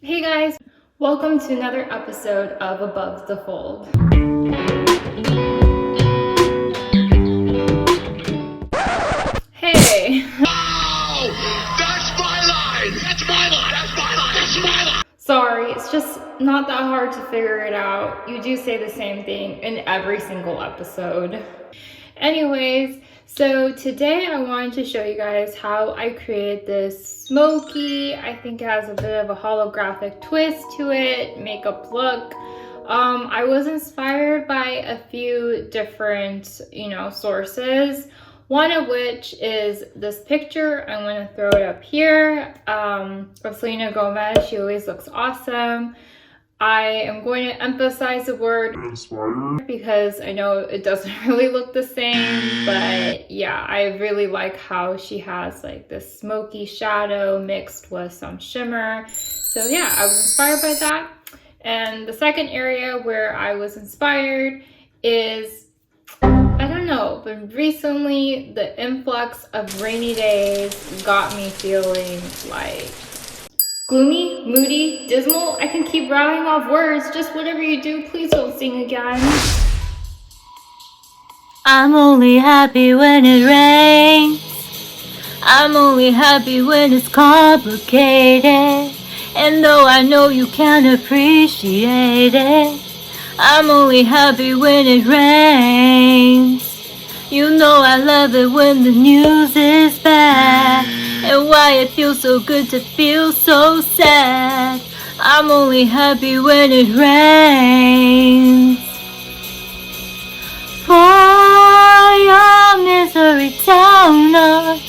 Hey guys, welcome to another episode of Above the Fold. Hey! Oh, that's my line! That's my line! That's my line! That's my line! Sorry, it's just not that hard to figure it out. You do say the same thing in every single episode. Anyways, so today I wanted to show you guys how I created this Smokey. I think it has a bit of a holographic twist to it, makeup look. I was inspired by a few different, sources. One of which is this picture. I'm going to throw it up here of Selena Gomez. She always looks awesome. I am going to emphasize the word inspired because I know it doesn't really look the same, but yeah, I really like how she has like this smoky shadow mixed with some shimmer. So yeah, I was inspired by that. And the second area where I was inspired is, I don't know, but recently the influx of rainy days got me feeling like gloomy, moody, dismal. I can keep rattling off words. Just whatever you do, please don't sing again. I'm only happy when it rains. I'm only happy when it's complicated. And though I know you can't appreciate it, I'm only happy when it rains. You know I love it when the news is bad, and why it feels so good to feel so sad. I'm only happy when it rains. Pour your misery down on,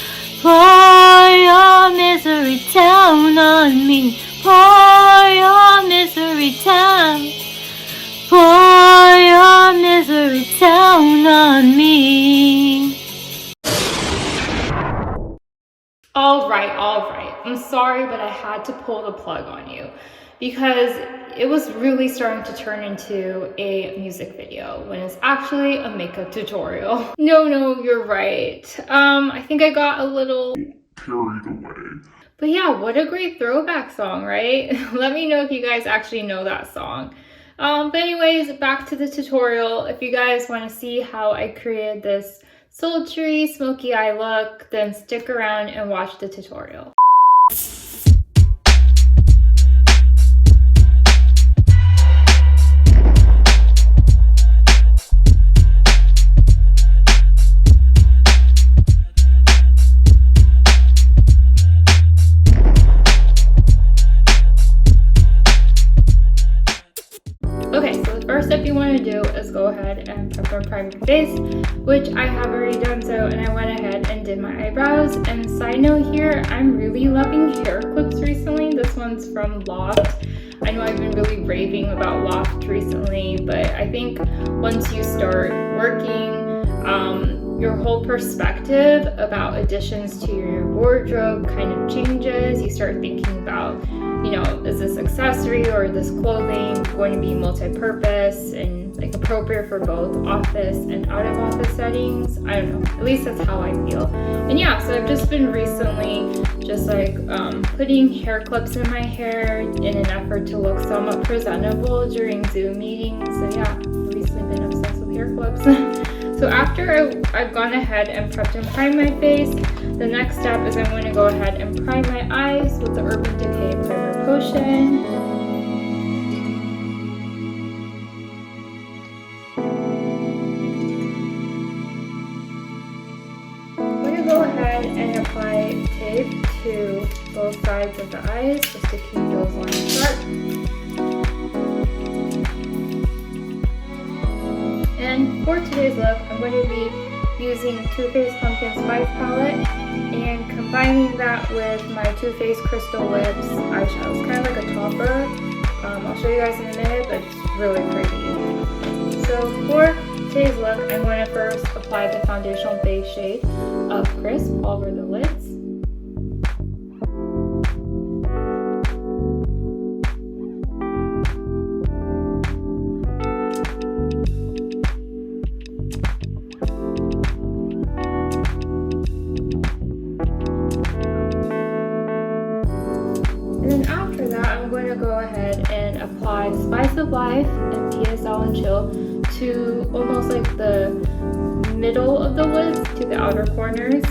pour your misery down on me. Pour your misery down. Pour your misery down on me. All right. I'm sorry, but I had to pull the plug on you because it was really starting to turn into a music video when it's actually a makeup tutorial. No, you're right. I think I got a little Carried away. But yeah, what a great throwback song, right? Let me know if you guys actually know that song. But anyways, back to the tutorial. If you guys want to see how I created this sultry, smoky eye look, then stick around and watch the tutorial. Okay, so the first step you want to do is go ahead and prep and prime your face, which I have already done so, and I went ahead and did my eyebrows. And side note here, I'm really loving hair clips recently. This one's from Loft. I know I've been really raving about Loft recently, but I think once you start working, your whole perspective about additions to your wardrobe kind of changes. You start thinking about, is this accessory or this clothing going to be multi-purpose and like appropriate for both office and out of office settings? I don't know, at least that's how I feel. And yeah, so I've just been recently just like putting hair clips in my hair in an effort to look somewhat presentable during Zoom meetings. So yeah, I've recently been obsessed with hair clips. So after I've gone ahead and prepped and primed my face, the next step is I'm going to go ahead and prime my eyes with the Urban Decay Primer Potion. I'm going to go ahead and apply tape to both sides of the eyes just to keep those lines sharp. And for today's look, I'm going to be using the Too Faced Pumpkin Spice palette and combining that with my Too Faced Crystal Lips eyeshadow. It's kind of like a topper. I'll show you guys in a minute, but it's really pretty. So for today's look, I'm going to first apply the foundational base shade of Crisp all over the lids. go ahead and apply Spice of Life and PSL and Chill to almost like the middle of the lids to the outer corners.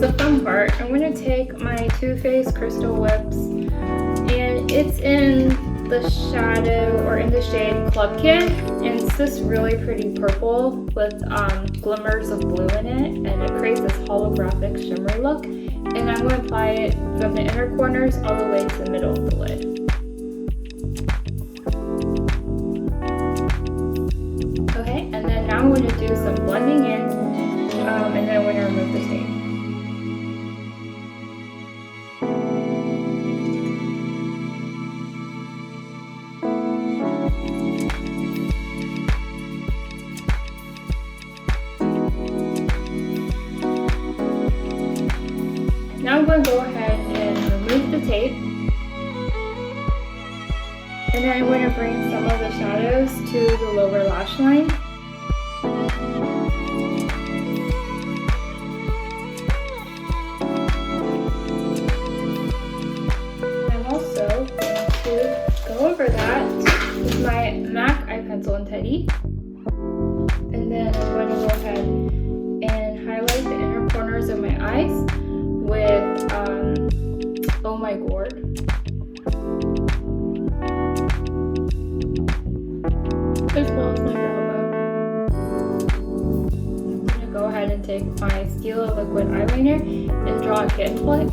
The fun part, I'm going to take my Too Faced Crystal Whips, and it's in the shadow or in the shade Club Kid, and it's this really pretty purple with glimmers of blue in it, and it creates this holographic shimmery look. And I'm going to apply it from the inner corners all the way to the middle of the lid. Okay, and then now I'm going to do some blending in, and then I'm going to remove the tape. Now I'm going to go ahead and remove the tape, and then I'm going to bring some of the shadows to the lower lash line. I'm also going to go over that with my MAC eye pencil and Teddy, and then I'm going to go ahead and highlight the inner corners of my eyes with Oh My Gourd. As well as my brow bone. I'm going to go ahead and take my Stila liquid eyeliner and draw a kitten flick.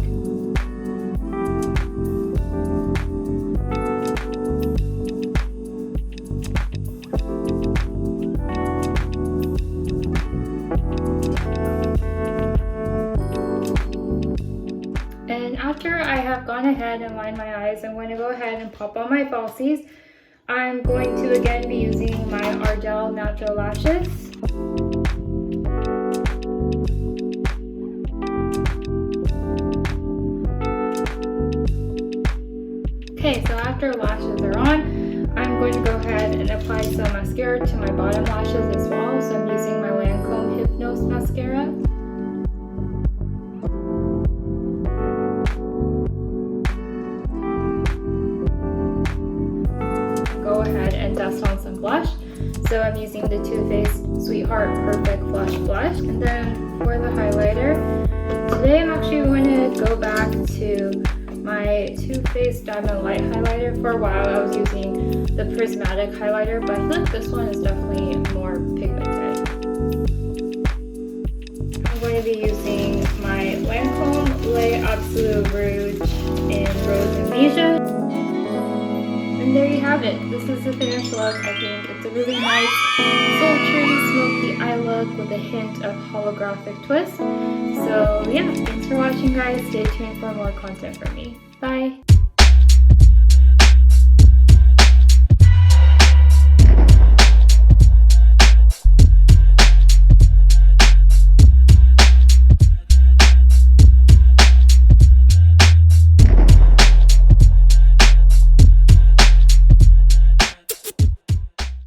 After I have gone ahead and lined my eyes, I'm going to go ahead and pop on my falsies. I'm going to again be using my Ardell Natural Lashes. Okay, so after lashes are on, I'm going to go ahead and apply some mascara to my bottom lashes as well. So I'm using my Lancome Hypnose mascara. Go ahead and dust on some blush. So I'm using the Too Faced Sweetheart Perfect Flush Blush. And then for the highlighter, today I'm actually going to go back to my Too Faced Diamond Light highlighter. For a while I was using the Prismatic highlighter, but I feel like this one is definitely more pigmented. I'm going to be using my Lancome Lait Absolute Rouge in Rose Amnesia. And there you have it. This is the finished look. I think it's a really nice, sultry, smoky eye look with a hint of holographic twist. So yeah, thanks for watching guys. Stay tuned for more content from me. Bye!